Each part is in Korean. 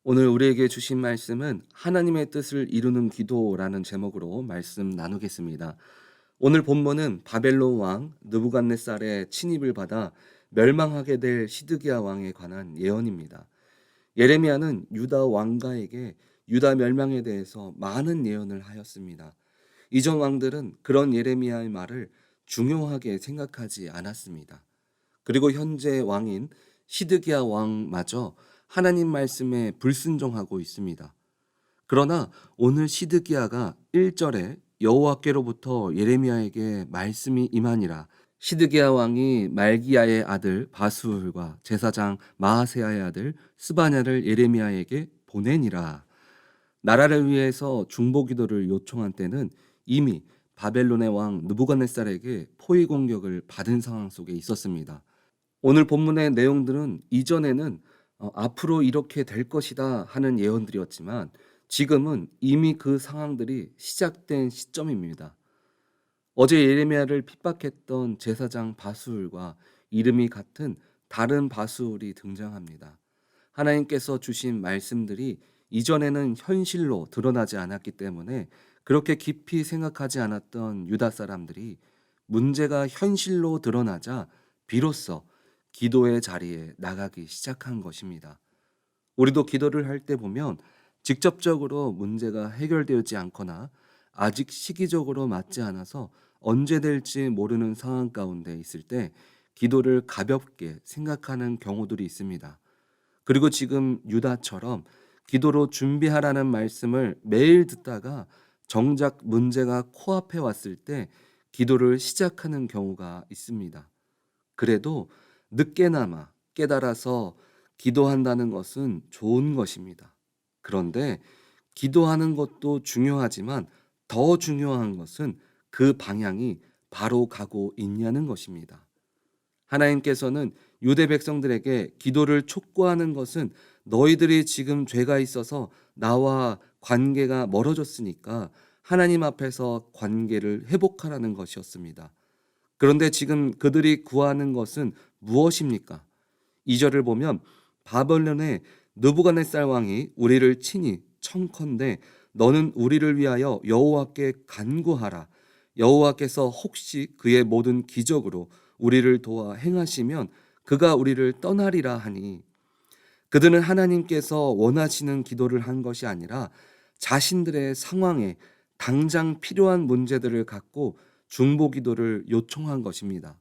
오늘 우리에게 주신 말씀은 하나님의 뜻을 이루는 기도라는 제목으로 말씀 나누겠습니다. 오늘 본문은 바벨론 왕 느부갓네살의 침입을 받아 멸망하게 될 시드기야 왕에 관한 예언입니다. 예레미야는 유다 왕가에게 유다 멸망에 대해서 많은 예언을 하였습니다. 이전 왕들은 그런 예레미야의 말을 중요하게 생각하지 않았습니다. 그리고 현재 왕인 시드기야 왕마저 하나님 말씀에 불순종하고 있습니다. 그러나 오늘 시드기야가 1절에 여호와께로부터 예레미야에게 말씀이 임하니라. 시드기야 왕이 말기야의 아들 바수울과 제사장 마아세야의 아들 스바냐를 예레미야에게 보내니라. 나라를 위해서 중보기도를 요청한 때는 이미 바벨론의 왕 느부갓네살에게 포위 공격을 받은 상황 속에 있었습니다. 오늘 본문의 내용들은 이전에는 앞으로 이렇게 될 것이다 하는 예언들이었지만 지금은 이미 그 상황들이 시작된 시점입니다. 어제 예레미야를 핍박했던 제사장 바수울과 이름이 같은 다른 바수울이 등장합니다. 하나님께서 주신 말씀들이 이전에는 현실로 드러나지 않았기 때문에 그렇게 깊이 생각하지 않았던 유다 사람들이 문제가 현실로 드러나자 비로소 기도의 자리에 나가기 시작한 것입니다. 우리도 기도를 할 때 보면 직접적으로 문제가 해결되지 않거나 아직 시기적으로 맞지 않아서 언제 될지 모르는 상황 가운데 있을 때 기도를 가볍게 생각하는 경우들이 있습니다. 그리고 지금 유다처럼 기도로 준비하라는 말씀을 매일 듣다가 정작 문제가 코앞에 왔을 때 기도를 시작하는 경우가 있습니다. 그래도 늦게나마 깨달아서 기도한다는 것은 좋은 것입니다. 그런데 기도하는 것도 중요하지만 더 중요한 것은 그 방향이 바로 가고 있냐는 것입니다. 하나님께서는 유대 백성들에게 기도를 촉구하는 것은 너희들이 지금 죄가 있어서 나와 관계가 멀어졌으니까 하나님 앞에서 관계를 회복하라는 것이었습니다. 그런데 지금 그들이 구하는 것은 무엇입니까? 2절을 보면 바벨론의 느부갓네살 왕이 우리를 치니 청컨대 너는 우리를 위하여 여호와께 간구하라. 여호와께서 혹시 그의 모든 기적으로 우리를 도와 행하시면 그가 우리를 떠나리라 하니 그들은 하나님께서 원하시는 기도를 한 것이 아니라 자신들의 상황에 당장 필요한 문제들을 갖고 중보 기도를 요청한 것입니다.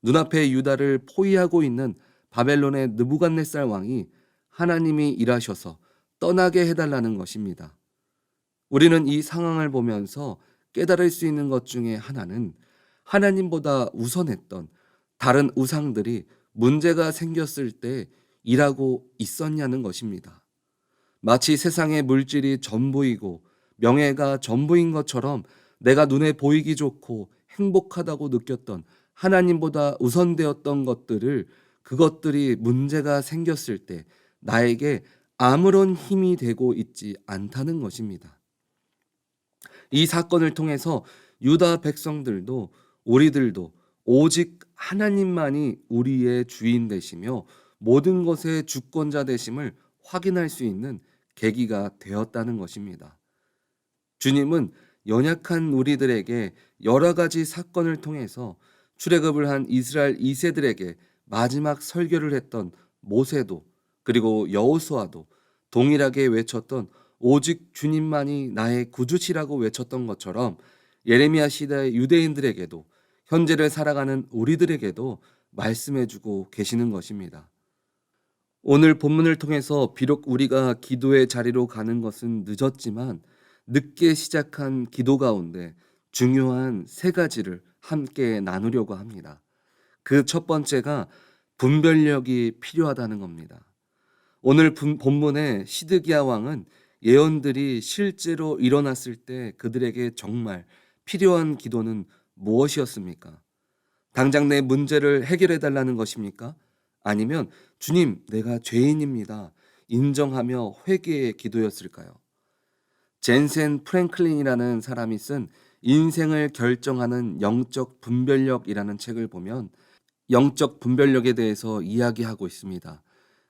눈앞에 유다를 포위하고 있는 바벨론의 느부갓네살 왕이 하나님이 일하셔서 떠나게 해달라는 것입니다. 우리는 이 상황을 보면서 깨달을 수 있는 것 중에 하나는 하나님보다 우선했던 다른 우상들이 문제가 생겼을 때 일하고 있었냐는 것입니다. 마치 세상의 물질이 전부이고 명예가 전부인 것처럼 내가 눈에 보이기 좋고 행복하다고 느꼈던 하나님보다 우선되었던 것들을 그것들이 문제가 생겼을 때 나에게 아무런 힘이 되고 있지 않다는 것입니다. 이 사건을 통해서 유다 백성들도 우리들도 오직 하나님만이 우리의 주인 되시며 모든 것의 주권자 되심을 확인할 수 있는 계기가 되었다는 것입니다. 주님은 연약한 우리들에게 여러 가지 사건을 통해서 출애굽을 한 이스라엘 2세들에게 마지막 설교를 했던 모세도 그리고 여호수아도 동일하게 외쳤던 오직 주님만이 나의 구주시라고 외쳤던 것처럼 예레미야 시대의 유대인들에게도 현재를 살아가는 우리들에게도 말씀해주고 계시는 것입니다. 오늘 본문을 통해서 비록 우리가 기도의 자리로 가는 것은 늦었지만 늦게 시작한 기도 가운데 중요한 세 가지를 함께 나누려고 합니다. 그 첫 번째가 분별력이 필요하다는 겁니다. 오늘 본문의 시드기야 왕은 예언들이 실제로 일어났을 때 그들에게 정말 필요한 기도는 무엇이었습니까? 당장 내 문제를 해결해 달라는 것입니까? 아니면 주님, 내가 죄인입니다. 인정하며 회개의 기도였을까요? 젠센 프랭클린이라는 사람이 쓴 인생을 결정하는 영적 분별력이라는 책을 보면 영적 분별력에 대해서 이야기하고 있습니다.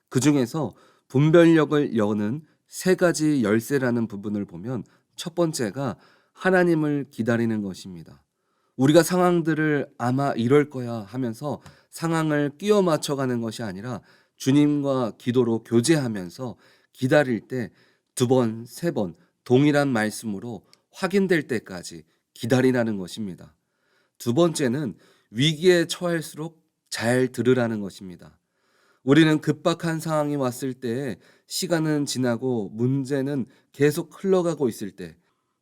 그 중에서 분별력을 여는 세 가지 열쇠라는 부분을 보면 첫 번째가 하나님을 기다리는 것입니다. 우리가 상황들을 아마 이럴 거야 하면서 상황을 끼워 맞춰가는 것이 아니라 주님과 기도로 교제하면서 기다릴 때 두 번, 세 번 동일한 말씀으로 확인될 때까지 기다리라는 것입니다. 두 번째는 위기에 처할수록 잘 들으라는 것입니다. 우리는 급박한 상황이 왔을 때 시간은 지나고 문제는 계속 흘러가고 있을 때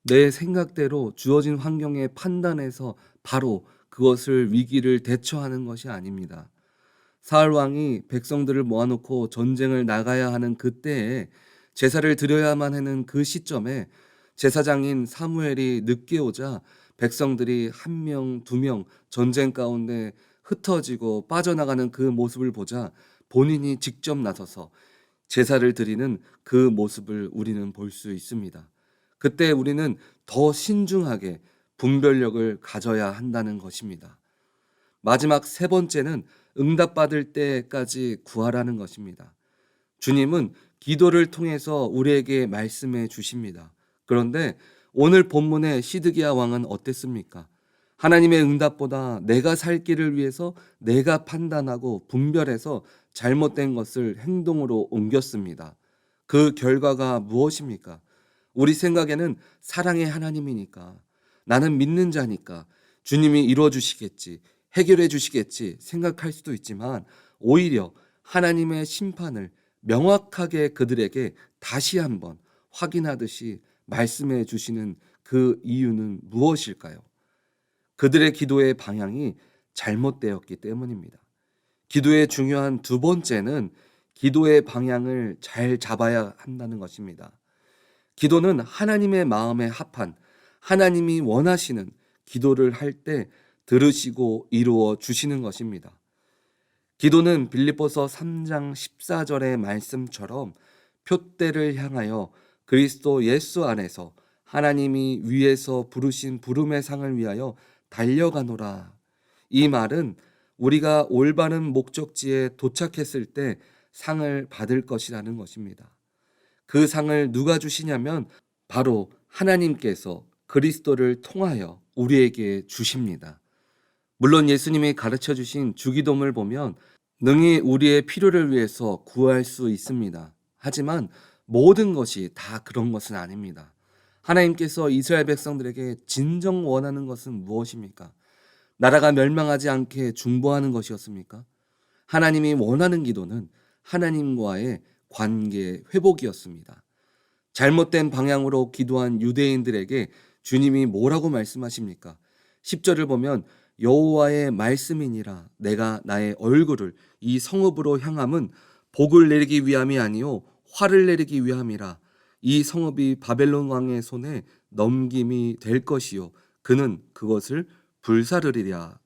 내 생각대로 주어진 환경에 판단해서 바로 그것을 위기를 대처하는 것이 아닙니다. 사울 왕이 백성들을 모아놓고 전쟁을 나가야 하는 그때에 제사를 드려야만 하는 그 시점에 제사장인 사무엘이 늦게 오자 백성들이 한 명, 두 명 전쟁 가운데 흩어지고 빠져나가는 그 모습을 보자 본인이 직접 나서서 제사를 드리는 그 모습을 우리는 볼 수 있습니다. 그때 우리는 더 신중하게 분별력을 가져야 한다는 것입니다. 마지막 세 번째는 응답받을 때까지 구하라는 것입니다. 주님은 기도를 통해서 우리에게 말씀해 주십니다. 그런데 오늘 본문의 시드기야 왕은 어땠습니까? 하나님의 응답보다 내가 살 길을 위해서 내가 판단하고 분별해서 잘못된 것을 행동으로 옮겼습니다. 그 결과가 무엇입니까? 우리 생각에는 사랑의 하나님이니까, 나는 믿는 자니까 주님이 이루어 주시겠지, 해결해 주시겠지 생각할 수도 있지만 오히려 하나님의 심판을 명확하게 그들에게 다시 한번 확인하듯이 말씀해 주시는 그 이유는 무엇일까요? 그들의 기도의 방향이 잘못되었기 때문입니다. 기도의 중요한 두 번째는 기도의 방향을 잘 잡아야 한다는 것입니다. 기도는 하나님의 마음에 합한, 하나님이 원하시는 기도를 할 때 들으시고 이루어 주시는 것입니다. 기도는 빌립보서 3장 14절의 말씀처럼 표대를 향하여 그리스도 예수 안에서 하나님이 위에서 부르신 부름의 상을 위하여 달려가노라. 이 말은 우리가 올바른 목적지에 도착했을 때 상을 받을 것이라는 것입니다. 그 상을 누가 주시냐면 바로 하나님께서 그리스도를 통하여 우리에게 주십니다. 물론 예수님이 가르쳐 주신 주기도문을 보면 능히 우리의 필요를 위해서 구할 수 있습니다. 하지만 모든 것이 다 그런 것은 아닙니다. 하나님께서 이스라엘 백성들에게 진정 원하는 것은 무엇입니까? 나라가 멸망하지 않게 중보하는 것이었습니까? 하나님이 원하는 기도는 하나님과의 관계 회복이었습니다. 잘못된 방향으로 기도한 유대인들에게 주님이 뭐라고 말씀하십니까? 10절을 보면 여호와의 말씀이니라 내가 나의 얼굴을 이 성읍으로 향함은 복을 내리기 위함이 아니요 화를 내리기 위함이라. 이 성읍이 바벨론 왕의 손에 넘김이 될 것이요 그는 그것을 불사르리랴.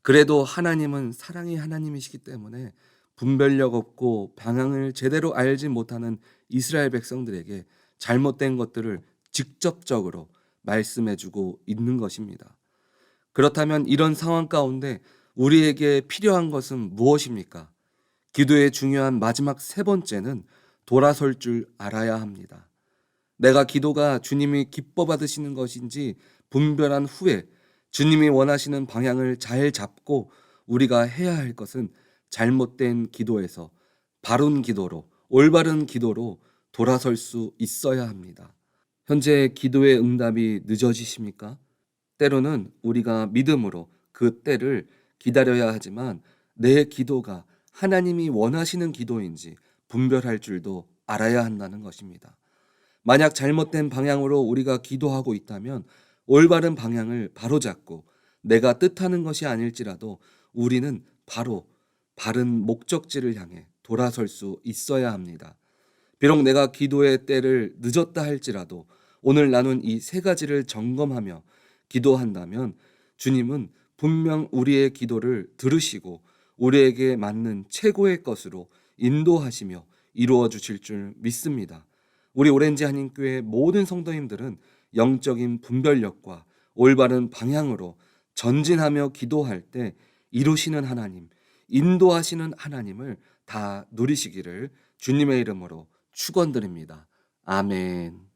그래도 하나님은 사랑의 하나님이시기 때문에 분별력 없고 방향을 제대로 알지 못하는 이스라엘 백성들에게 잘못된 것들을 직접적으로 말씀해주고 있는 것입니다. 그렇다면 이런 상황 가운데 우리에게 필요한 것은 무엇입니까? 기도의 중요한 마지막 세 번째는 돌아설 줄 알아야 합니다. 내가 기도가 주님이 기뻐 받으시는 것인지 분별한 후에 주님이 원하시는 방향을 잘 잡고 우리가 해야 할 것은 잘못된 기도에서 바른 기도로, 올바른 기도로 돌아설 수 있어야 합니다. 현재 기도의 응답이 늦어지십니까? 때로는 우리가 믿음으로 그 때를 기다려야 하지만 내 기도가 하나님이 원하시는 기도인지 분별할 줄도 알아야 한다는 것입니다. 만약 잘못된 방향으로 우리가 기도하고 있다면 올바른 방향을 바로잡고 내가 뜻하는 것이 아닐지라도 우리는 바로 바른 목적지를 향해 돌아설 수 있어야 합니다. 비록 내가 기도의 때를 늦었다 할지라도 오늘 나눈 이 세 가지를 점검하며 기도한다면 주님은 분명 우리의 기도를 들으시고 우리에게 맞는 최고의 것으로 인도하시며 이루어 주실 줄 믿습니다. 우리 오렌지 한인교회 모든 성도님들은 영적인 분별력과 올바른 방향으로 전진하며 기도할 때 이루시는 하나님, 인도하시는 하나님을 다 누리시기를 주님의 이름으로 축원드립니다. 아멘.